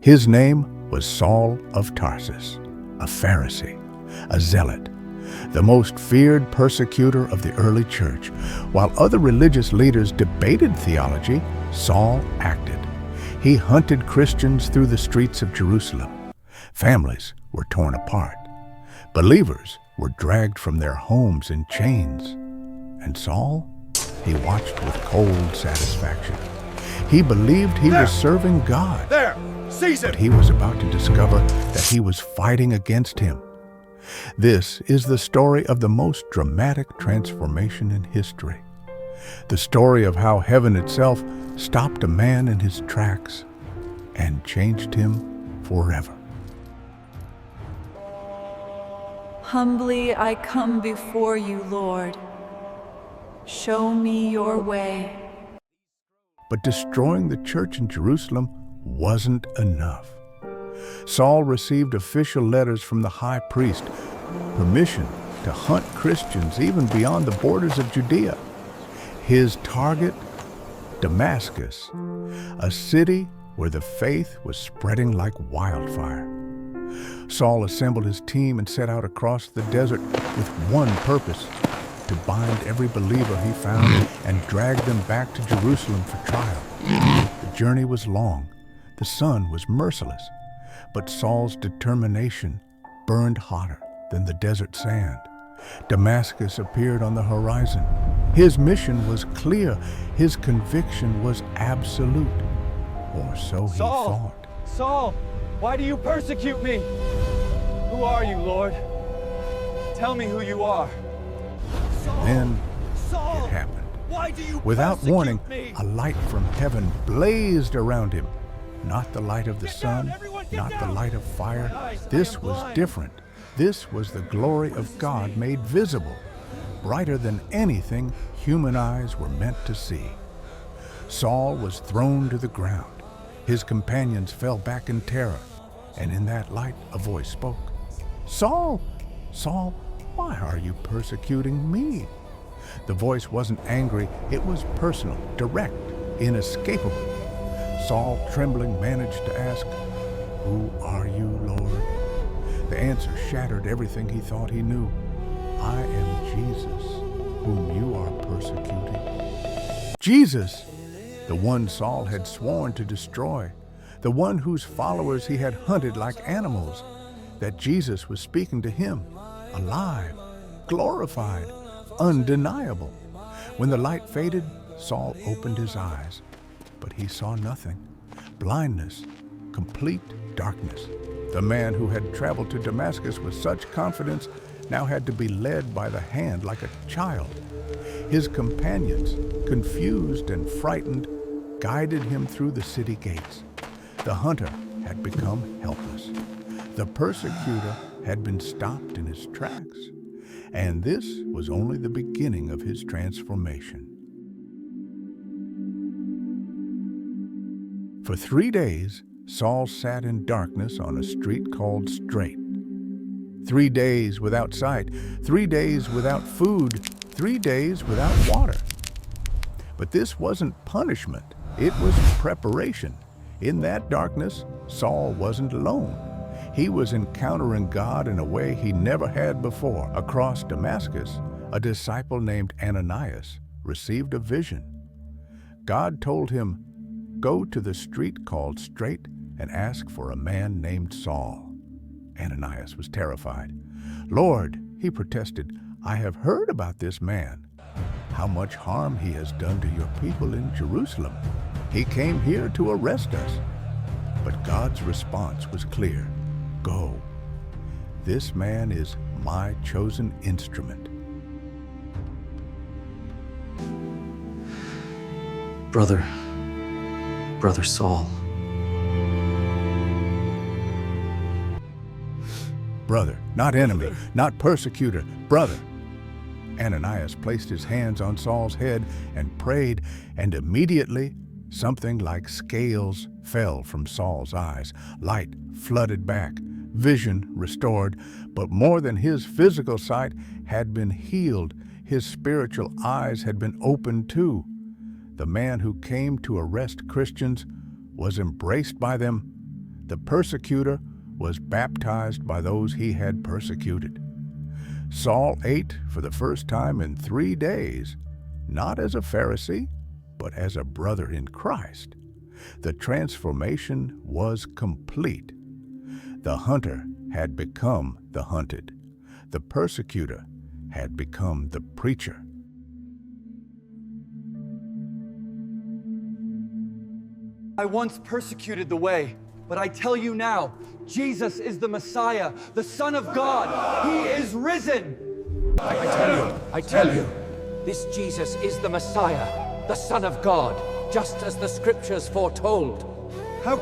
His name was Saul of Tarsus, a Pharisee, a zealot, the most feared persecutor of the early church. While other religious leaders debated theology, Saul acted. He hunted Christians through the streets of Jerusalem. Families were torn apart. Believers were dragged from their homes in chains. And Saul, he watched with cold satisfaction. He believed he was serving God. Seize him! But he was about to discover that he was fighting against him. This is the story of the most dramatic transformation in history. The story of how heaven itself stopped a man in his tracks and changed him forever. Humbly I come before you, Lord. Show me your way. But destroying the church in Jerusalem wasn't enough. Saul received official letters from the high priest, permission to hunt Christians even beyond the borders of Judea. His target, Damascus, a city where the faith was spreading like wildfire. Saul assembled his team and set out across the desert with one purpose: to bind every believer he found and drag them back to Jerusalem for trial. The journey was long. The sun was merciless, but Saul's determination burned hotter than the desert sand. Damascus appeared on the horizon. His mission was clear. His conviction was absolute, or so he thought. Saul, why do you persecute me? Who are you, Lord? Tell me who you are. Then it happened. Why do you Without warning, me? a light from heaven blazed around him. Not the light of the sun, not the light of fire. This was different. This was the glory of God made visible, brighter than anything human eyes were meant to see. Saul was thrown to the ground. His companions fell back in terror, and in that light a voice spoke. "Saul, Saul, why are you persecuting me?" The voice wasn't angry, it was personal, direct, inescapable. Saul, trembling, managed to ask, "Who are you, Lord?" The answer shattered everything he thought he knew. "I am Jesus, whom you are persecuting." Jesus, the one Saul had sworn to destroy, the one whose followers he had hunted like animals. That Jesus was speaking to him, alive, glorified, undeniable. When the light faded, Saul opened his eyes, but he saw nothing. Blindness, complete darkness. The man who had traveled to Damascus with such confidence now had to be led by the hand like a child. His companions, confused and frightened, guided him through the city gates. The hunter had become helpless. The persecutor had been stopped in his tracks. And this was only the beginning of his transformation. For 3 days, Saul sat in darkness on a street called Straight. 3 days without sight, 3 days without food, 3 days without water. But this wasn't punishment, it was preparation. In that darkness, Saul wasn't alone. He was encountering God in a way he never had before. Across Damascus, a disciple named Ananias received a vision. God told him, "Go to the street called Straight and ask for a man named Saul." Ananias was terrified. "Lord," he protested, "I have heard about this man, how much harm he has done to your people in Jerusalem. He came here to arrest us." But God's response was clear. "Go. This man is my chosen instrument." Brother Saul. Brother, not enemy, not persecutor, brother. Ananias placed his hands on Saul's head and prayed, and immediately something like scales fell from Saul's eyes. Light flooded back, vision restored, but more than his physical sight had been healed, his spiritual eyes had been opened too. The man who came to arrest Christians was embraced by them. The persecutor was baptized by those he had persecuted. Saul ate for the first time in 3 days, not as a Pharisee, but as a brother in Christ. The transformation was complete. The hunter had become the hunted. The persecutor had become the preacher. I once persecuted the way, but I tell you now, Jesus is the Messiah, the Son of God. He is risen. I tell you, this Jesus is the Messiah, the Son of God, just as the Scriptures foretold. How